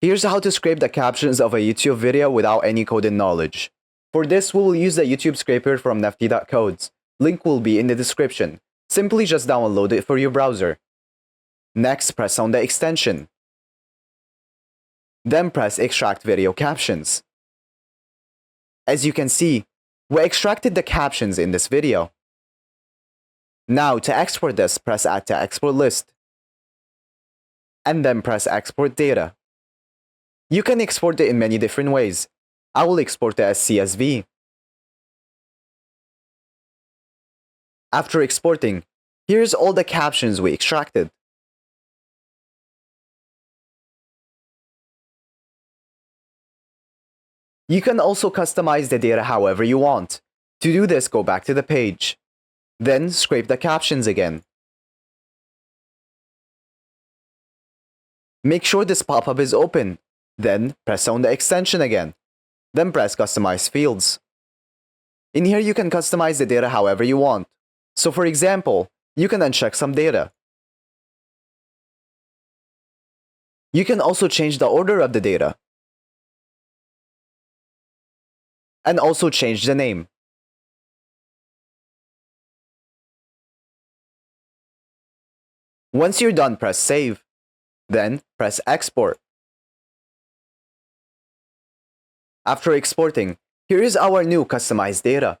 Here's how to scrape the captions of a YouTube video without any coding knowledge. For this, we will use the YouTube scraper from nifty.codes. Link will be in the description. Simply just download it for your browser. Next, press on the extension. Then press Extract Video Captions. As you can see, we extracted the captions in this video. Now, to export this, press Add to Export List. And then press Export Data. You can export it in many different ways. I will export it as CSV. After exporting, here's all the captions we extracted. You can also customize the data however you want. To do this, go back to the page. Then scrape the captions again. Make sure this pop-up is open. Then press on the extension again. Then press Customize Fields. In here you can customize the data however you want. So for example, you can uncheck some data. You can also change the order of the data. And also change the name. Once you're done, press Save. Then press Export. After exporting, here is our new customized data.